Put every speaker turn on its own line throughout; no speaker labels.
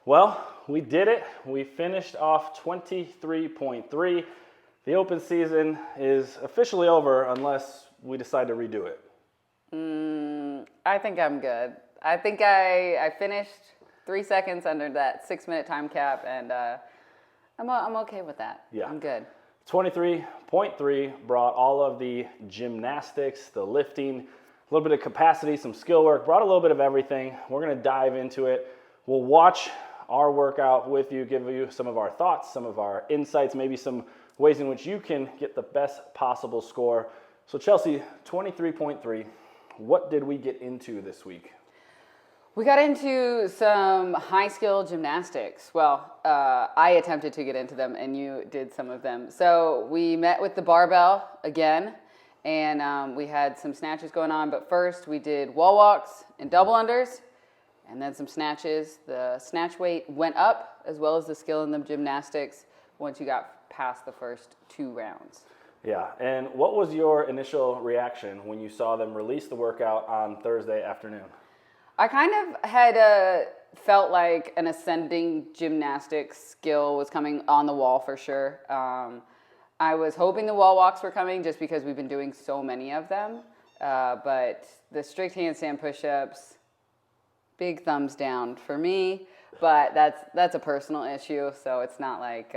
Well, we did it. We finished off 23.3. The open season is officially over unless we decide to redo it.
I think I'm good. I think I finished 3 seconds under that 6-minute time cap, and I'm okay with that.
Yeah.
I'm good.
23.3 brought all of the gymnastics, the lifting, a little bit of capacity, some skill work, brought a little bit of everything. We're going to dive into it. We'll watch our workout with you, give you some of our thoughts, some of our insights, maybe some ways in which you can get the best possible score. So Chelsea, 23.3, what did we get into this week?
We got into some high skill gymnastics. Well, I attempted to get into them and you did some of them. So we met with the barbell again, and we had some snatches going on. But first we did wall walks and double unders, and then some snatches. The snatch weight went up, as well as the skill in the gymnastics once you got past the first 2 rounds.
Yeah, and what was your initial reaction when you saw them release the workout on Thursday afternoon?
I kind of had felt like an ascending gymnastics skill was coming on the wall for sure. I was hoping the wall walks were coming just because we've been doing so many of them. But the strict handstand push-ups, big thumbs down for me, but that's a personal issue, so it's not like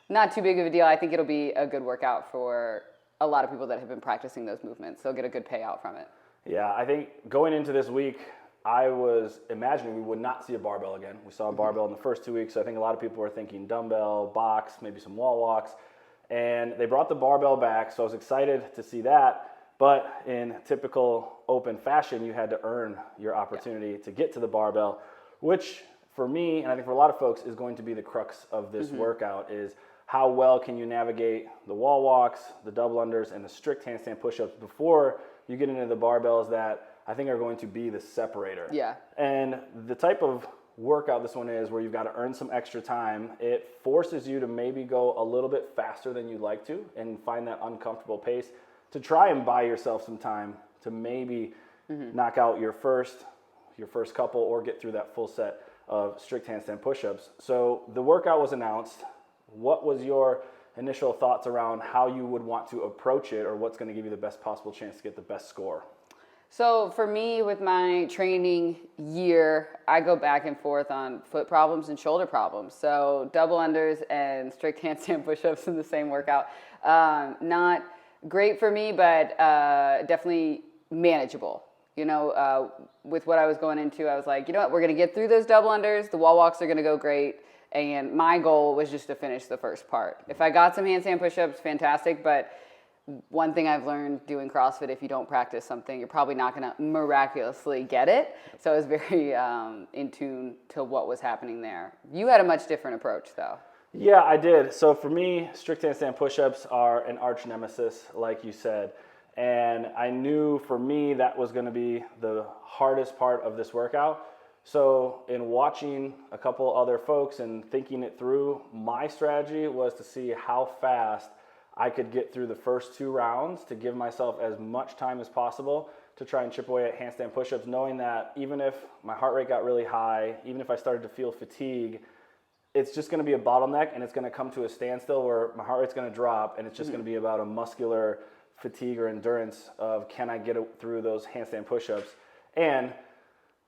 not too big of a deal. I think it'll be a good workout for a lot of people that have been practicing those movements. They'll get a good payout from it.
Yeah, I think going into this week, I was imagining we would not see a barbell again. We saw a barbell in the first 2 weeks, so I think a lot of people were thinking dumbbell, box, maybe some wall walks, and they brought the barbell back, so I was excited to see that. But in typical open fashion, you had to earn your opportunity to get to the barbell, which for me, and I think for a lot of folks, is going to be the crux of this workout, is how well can you navigate the wall walks, the double unders, and the strict handstand push-ups before you get into the barbells that I think are going to be the separator.
Yeah.
And the type of workout this one is, where you've got to earn some extra time, it forces you to maybe go a little bit faster than you'd like to and find that uncomfortable pace, to try and buy yourself some time to maybe knock out your first couple or get through that full set of strict handstand push-ups. So the workout was announced. What was your initial thoughts around how you would want to approach it, or what's going to give you the best possible chance to get the best score?
So for me, with my training year, I go back and forth on foot problems and shoulder problems. So double unders and strict handstand push-ups in the same workout. Not great for me, but definitely manageable. You know, with what I was going into, I was like, you know what, we're going to get through those double unders. The wall walks are going to go great. And my goal was just to finish the first part. If I got some handstand push-ups, fantastic. But one thing I've learned doing CrossFit, if you don't practice something, you're probably not going to miraculously get it. So I was very in tune to what was happening there. You had a much different approach, though.
Yeah, I did. So for me, strict handstand push-ups are an arch nemesis, like you said. And I knew for me that was going to be the hardest part of this workout. So in watching a couple other folks and thinking it through, my strategy was to see how fast I could get through the first 2 rounds to give myself as much time as possible to try and chip away at handstand push-ups, knowing that even if my heart rate got really high, even if I started to feel fatigue, it's just going to be a bottleneck, and it's going to come to a standstill where my heart rate's going to drop, and it's just going to be about a muscular fatigue or endurance of, can I get through those handstand push-ups? And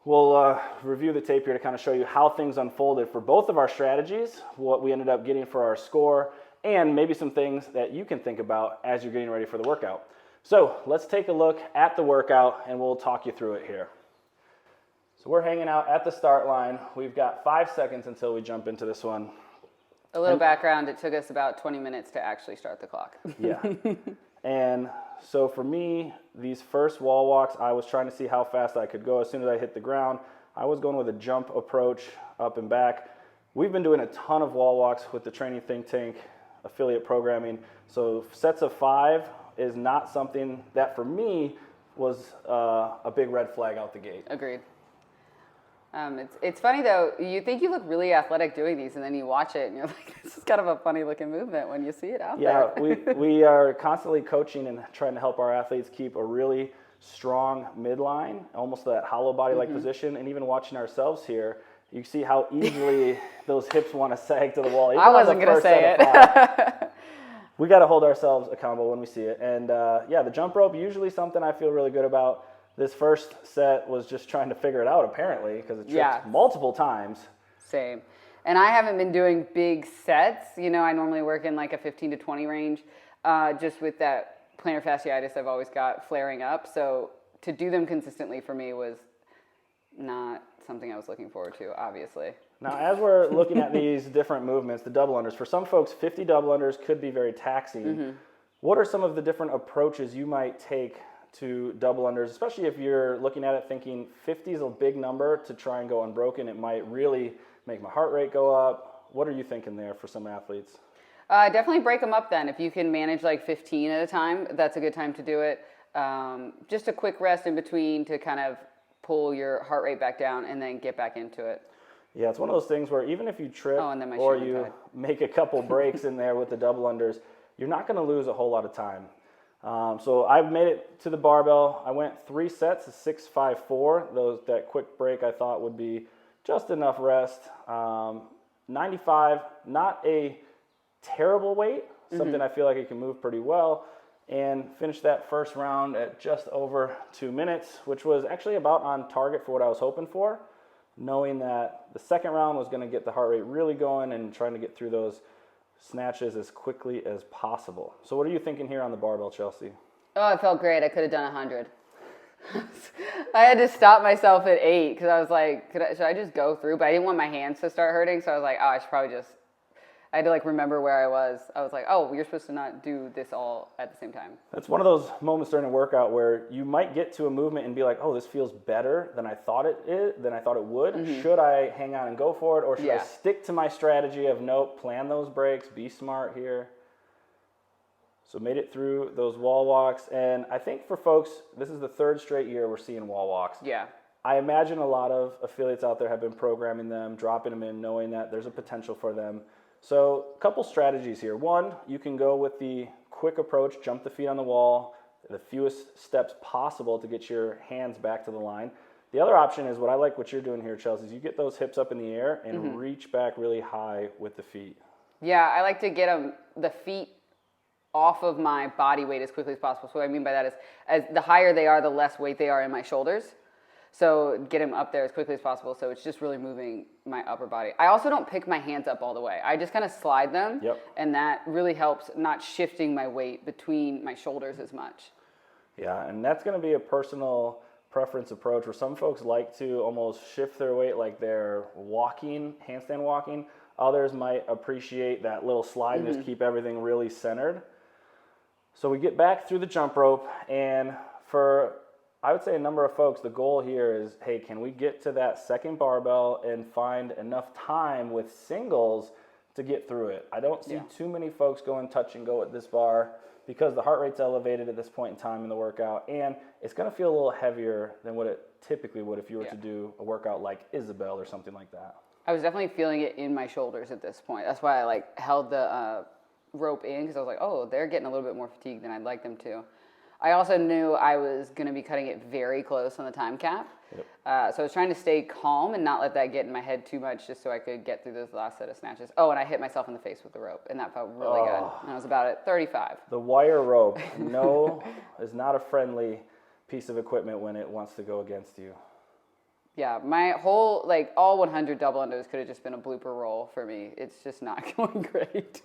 we'll review the tape here to kind of show you how things unfolded for both of our strategies, what we ended up getting for our score, and maybe some things that you can think about as you're getting ready for the workout. So let's take a look at the workout, and we'll talk you through it here. So we're hanging out at the start line. We've got 5 seconds until we jump into this one.
A little background, it took us about 20 minutes to actually start the clock.
Yeah. And so for me, these first wall walks, I was trying to see how fast I could go. As soon as I hit the ground, I was going with a jump approach up and back. We've been doing a ton of wall walks with the Training Think Tank affiliate programming. So sets of 5 is not something that for me was a big red flag out the gate.
Agreed. It's funny though, you think you look really athletic doing these, and then you watch it and you're like, this is kind of a funny looking movement when you see it out there.
Yeah, we are constantly coaching and trying to help our athletes keep a really strong midline, almost that hollow body-like position, and even watching ourselves here You see how easily those hips want to sag to the wall. Even
I
on the
wasn't going to
first
say
set of
it.
5. We got to hold ourselves accountable when we see it. And yeah, the jump rope, usually something I feel really good about. This first set was just trying to figure it out, apparently, because it tripped
Yeah.
multiple times.
Same. And I haven't been doing big sets. You know, I normally work in like a 15 to 20 range, just with that plantar fasciitis I've always got flaring up. So to do them consistently for me was not something I was looking forward to, obviously.
Now, as we're looking at these different movements, the double unders, for some folks, 50 double unders could be very taxing. What are some of the different approaches you might take to double unders, especially if you're looking at it thinking 50 is a big number to try and go unbroken? It might really make my heart rate go up. What are you thinking there for some athletes?
Definitely break them up then. If you can manage like 15 at a time, that's a good time to do it. Just a quick rest in between to kind of pull your heart rate back down and then get back into it.
Yeah, it's one of those things where even if you trip
and then my
or
shoe
you
died.
make a couple breaks in there with the double unders, you're not going to lose a whole lot of time. So I've made it to the barbell. I went 3 sets of 6-5-4. That quick break I thought would be just enough rest. 95, not a terrible weight, something I feel like I can move pretty well, and finished that first round at just over 2 minutes, which was actually about on target for what I was hoping for, knowing that the second round was going to get the heart rate really going and trying to get through those snatches as quickly as possible. So what are you thinking here on the barbell, Chelsea?
Oh, it felt great. I could have done 100. I had to stop myself at 8 because I was like, should I just go through? But I didn't want my hands to start hurting, so I was like, oh, I should probably just. I had to like remember where I was. I was like, oh, you're supposed to not do this all at the same time.
That's one of those moments during a workout where you might get to a movement and be like, oh, this feels better than I thought it would. Should I hang on and go for it, or should I stick to my strategy of nope, plan those breaks, be smart here? So made it through those wall walks, and I think for folks, this is the 3rd straight year we're seeing wall walks.
Yeah.
I imagine a lot of affiliates out there have been programming them, dropping them in, knowing that there's a potential for them. So a couple strategies here. One, you can go with the quick approach, jump the feet on the wall, the fewest steps possible to get your hands back to the line. The other option is what I like what you're doing here, Chelsea, is you get those hips up in the air and reach back really high with the feet.
Yeah, I like to get the feet off of my body weight as quickly as possible. So what I mean by that is as the higher they are, the less weight they are in my shoulders. So get them up there as quickly as possible. So it's just really moving my upper body. I also don't pick my hands up all the way. I just kind of slide them.
Yep.
And that really helps not shifting my weight between my shoulders as much.
Yeah, and that's going to be a personal preference approach where some folks like to almost shift their weight like they're walking, handstand walking. Others might appreciate that little slide and just keep everything really centered. So we get back through the jump rope, and for I would say a number of folks, the goal here is, hey, can we get to that second barbell and find enough time with singles to get through it? I don't see too many folks going touch and go at this bar because the heart rate's elevated at this point in time in the workout, and it's going to feel a little heavier than what it typically would if you were to do a workout like Isabel or something like that.
I was definitely feeling it in my shoulders at this point. That's why I like held the rope in, because I was like, oh, they're getting a little bit more fatigued than I'd like them to. I also knew I was going to be cutting it very close on the time cap.
Yep.
So I was trying to stay calm and not let that get in my head too much, just so I could get through those last set of snatches. Oh, and I hit myself in the face with the rope, and that felt really good. And I was about at 35.
The wire rope, is not a friendly piece of equipment when it wants to go against you.
Yeah, my whole, like, all 100 double unders could have just been a blooper roll for me. It's just not going great.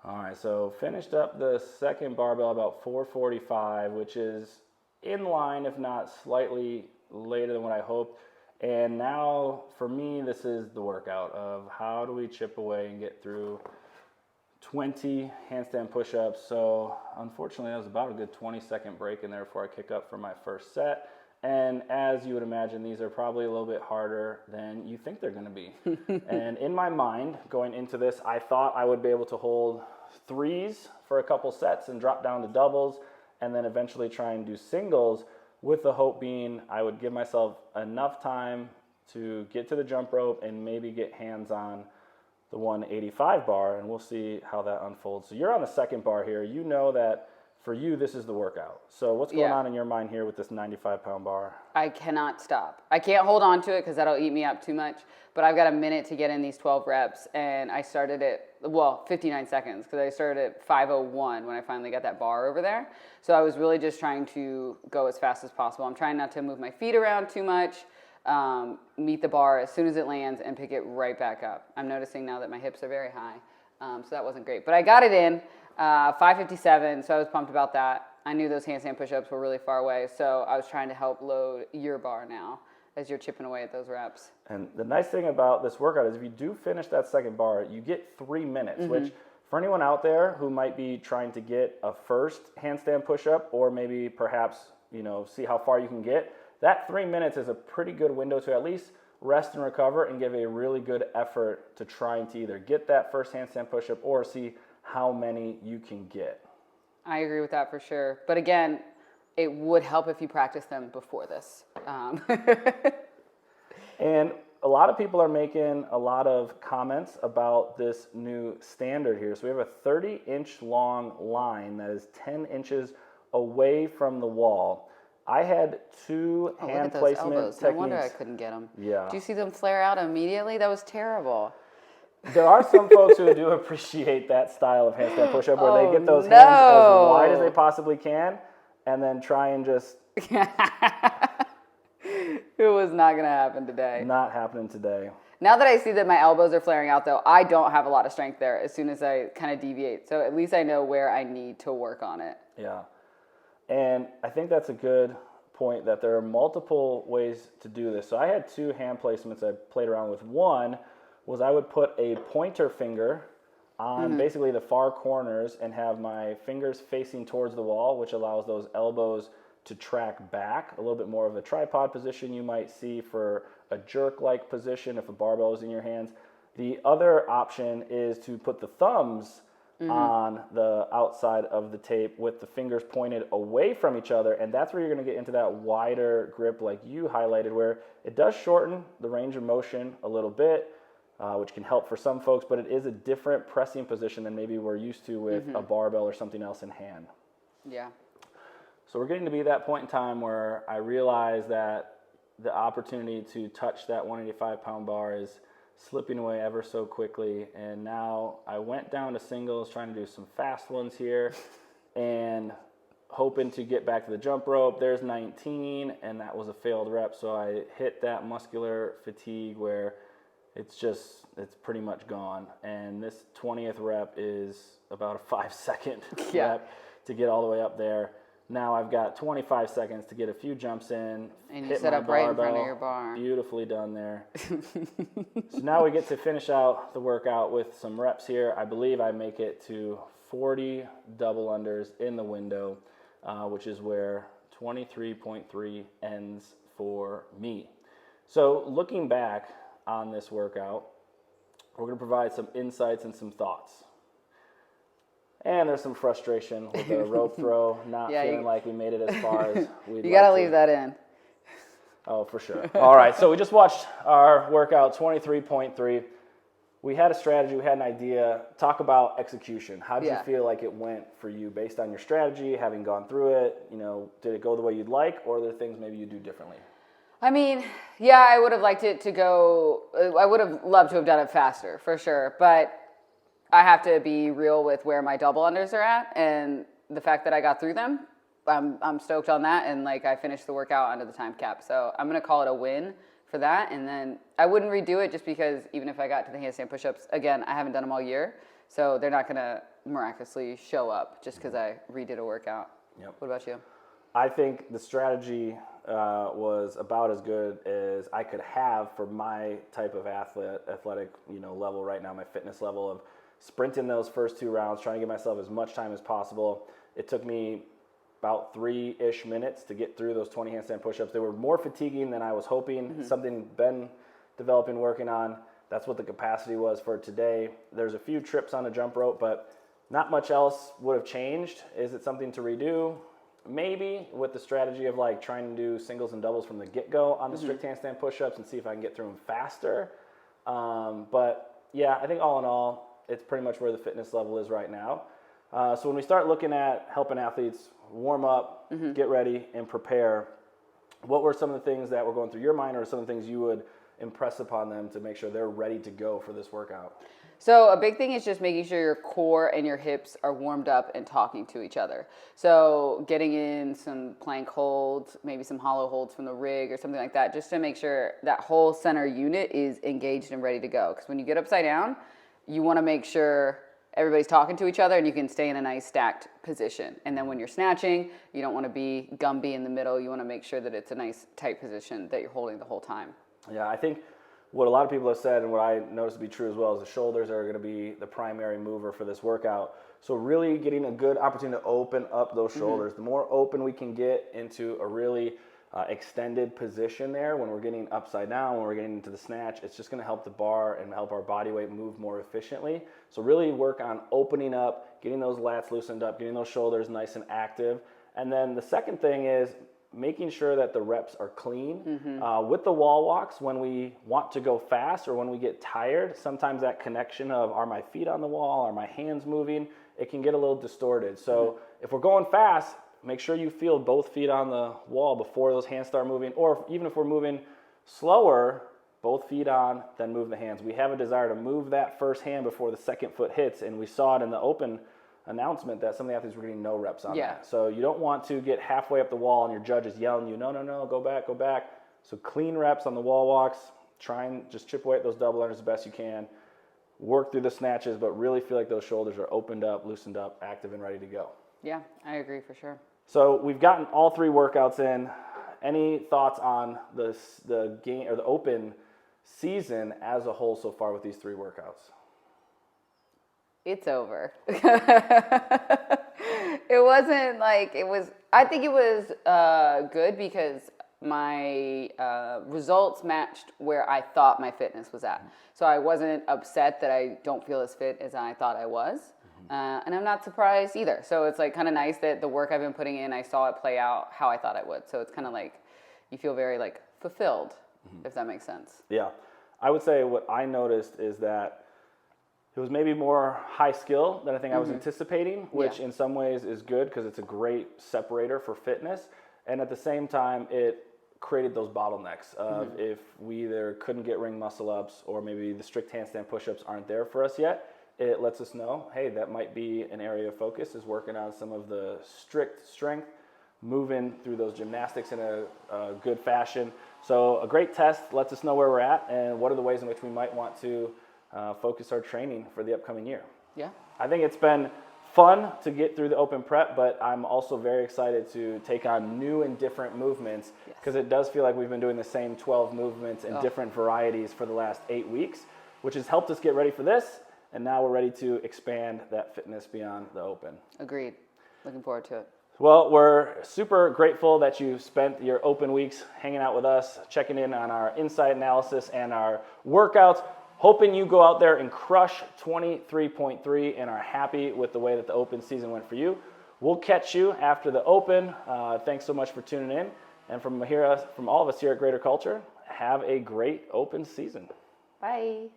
All right, so finished up the second barbell about 4:45, which is in line, if not slightly later than what I hoped. And now, for me, this is the workout of how do we chip away and get through 20 handstand push-ups. So, unfortunately, that was about a good 20-second break in there before I kick up for my first set. And as you would imagine, these are probably a little bit harder than you think they're going to be. And in my mind, going into this, I thought I would be able to hold threes for a couple sets and drop down to doubles, and then eventually try and do singles, with the hope being I would give myself enough time to get to the jump rope and maybe get hands on the 185 bar, and we'll see how that unfolds. So you're on the second bar here. You know that for you, this is the workout. So what's going on in your mind here with this 95-pound bar?
I cannot stop. I can't hold on to it because that'll eat me up too much. But I've got a minute to get in these 12 reps, and I started at 59 seconds because I started at 5:01 when I finally got that bar over there. So I was really just trying to go as fast as possible. I'm trying not to move my feet around too much. Meet the bar as soon as it lands and pick it right back up. I'm noticing now that my hips are very high, so that wasn't great. But I got it in 5:57, so I was pumped about that. I knew those handstand push-ups were really far away, so I was trying to help load your bar now as you're chipping away at those reps.
And the nice thing about this workout is if you do finish that second bar, you get 3 minutes, which for anyone out there who might be trying to get a first handstand push-up or maybe perhaps, see how far you can get, that 3 minutes is a pretty good window to at least rest and recover and give a really good effort to trying to either get that first handstand push-up or see how many you can get.
I agree with that for sure. But again, it would help if you practice them before this.
And a lot of people are making a lot of comments about this new standard here. So we have a 30-inch long line that is 10 inches away from the wall. I had two hand placement techniques.
No wonder I couldn't get them.
Yeah.
Do you see them flare out immediately? That was terrible.
There are some folks who do appreciate that style of handstand push-up where they get those hands as wide as they possibly can and then try and just...
It was not going to happen today.
Not happening today.
Now that I see that my elbows are flaring out, though, I don't have a lot of strength there as soon as I kind of deviate. So at least I know where I need to work on it.
Yeah. And I think that's a good point that there are multiple ways to do this. So I had two hand placements I played around with. One was I would put a pointer finger on basically the far corners and have my fingers facing towards the wall, which allows those elbows to track back, a little bit more of a tripod position you might see for a jerk-like position if a barbell is in your hands. The other option is to put the thumbs on the outside of the tape with the fingers pointed away from each other, and that's where you're going to get into that wider grip like you highlighted, where it does shorten the range of motion a little bit, which can help for some folks, but it is a different pressing position than maybe we're used to with a barbell or something else in hand.
Yeah.
So we're getting to be that point in time where I realize that the opportunity to touch that 185-pound bar is slipping away ever so quickly. And now I went down to singles, trying to do some fast ones here and hoping to get back to the jump rope. There's 19, and that was a failed rep. So I hit that muscular fatigue where it's pretty much gone. And this 20th rep is about a 5-second rep to get all the way up there. Now I've got 25 seconds to get a few jumps in.
And you set up right in front of your bar.
Beautifully done there. So now we get to finish out the workout with some reps here. I believe I make it to 40 double unders in the window, which is where 23.3 ends for me. So looking back on this workout, we're going to provide some insights and some thoughts. And there's some frustration with the rope throw, not feeling like we made it as far as we'd like to.
You got to leave that in.
Oh, for sure. All right, so we just watched our workout, 23.3. We had a strategy, we had an idea. Talk about execution. How did you feel like it went for you based on your strategy, having gone through it? Did it go the way you'd like, or are there things maybe you do differently?
I mean, yeah, I would have liked it to go, I would have loved to have done it faster, for sure. But I have to be real with where my double unders are at, and the fact that I got through them, I'm stoked on that, and I finished the workout under the time cap. So I'm going to call it a win for that, and then I wouldn't redo it just because even if I got to the handstand push-ups, again, I haven't done them all year, so they're not going to miraculously show up just because I redid a workout.
Yep.
What about you?
I think the strategy was about as good as I could have for my type of athletic level right now, my fitness level of sprinting those first 2 rounds, trying to give myself as much time as possible. It took me about 3-ish minutes to get through those 20 handstand push-ups. They were more fatiguing than I was hoping. Something been developing, working on. That's what the capacity was for today. There's a few trips on a jump rope, but not much else would have changed. Is it something to redo? Maybe, with the strategy of trying to do singles and doubles from the get-go on the strict handstand push-ups and see if I can get through them faster. But yeah, I think all in all, it's pretty much where the fitness level is right now. So when we start looking at helping athletes warm up, get ready, and prepare, what were some of the things that were going through your mind, or some of the things you would impress upon them to make sure they're ready to go for this workout?
So a big thing is just making sure your core and your hips are warmed up and talking to each other. So getting in some plank holds, maybe some hollow holds from the rig or something like that, just to make sure that whole center unit is engaged and ready to go. Because when you get upside down, you want to make sure everybody's talking to each other and you can stay in a nice stacked position. And then when you're snatching, you don't want to be Gumby in the middle. You want to make sure that it's a nice tight position that you're holding the whole time.
Yeah, I think what a lot of people have said, and what I noticed to be true as well, is the shoulders are going to be the primary mover for this workout. So really getting a good opportunity to open up those shoulders. The more open we can get into a really extended position there when we're getting upside down, when we're getting into the snatch, it's just going to help the bar and help our body weight move more efficiently. So really work on opening up, getting those lats loosened up, getting those shoulders nice and active. And then the second thing is making sure that the reps are clean. With the wall walks, when we want to go fast or when we get tired, sometimes that connection of are my feet on the wall, are my hands moving, it can get a little distorted. So if we're going fast, make sure you feel both feet on the wall before those hands start moving, or even if we're moving slower, both feet on, then move the hands. We have a desire to move that first hand before the second foot hits, and we saw it in the open announcement that some of the athletes were getting no reps on that. So you don't want to get halfway up the wall and your judge is yelling you, no, go back, go back. So clean reps on the wall walks, try and just chip away at those double unders as best you can, work through the snatches, but really feel like those shoulders are opened up, loosened up, active, and ready to go.
Yeah, I agree for sure.
So we've gotten all three workouts in. Any thoughts on the game or the open season as a whole so far with these three workouts?
It's over. It wasn't like it was. I think it was good because my results matched where I thought my fitness was at. So I wasn't upset that I don't feel as fit as I thought I was. And I'm not surprised either. So it's like kind of nice that the work I've been putting in, I saw it play out how I thought I would. So it's kind of like you feel very like fulfilled, if that makes sense.
Yeah. I would say what I noticed is that it was maybe more high skill than I think I was anticipating, which in some ways is good because it's a great separator for fitness. And at the same time, it created those bottlenecks of if we either couldn't get ring muscle ups or maybe the strict handstand push-ups aren't there for us yet, it lets us know, hey, that might be an area of focus, is working on some of the strict strength, moving through those gymnastics in a good fashion. So a great test lets us know where we're at and what are the ways in which we might want to focus our training for the upcoming year.
Yeah.
I think it's been fun to get through the open prep, but I'm also very excited to take on new and different movements because it does feel like we've been doing the same 12 movements in different varieties for the last 8 weeks, which has helped us get ready for this. And now we're ready to expand that fitness beyond the open.
Agreed. Looking forward to it.
Well, we're super grateful that you spent your open weeks hanging out with us, checking in on our insight analysis and our workouts. Hoping you go out there and crush 23.3 and are happy with the way that the open season went for you. We'll catch you after the open. Thanks so much for tuning in. And from all of us here at Greater Culture, have a great open season.
Bye.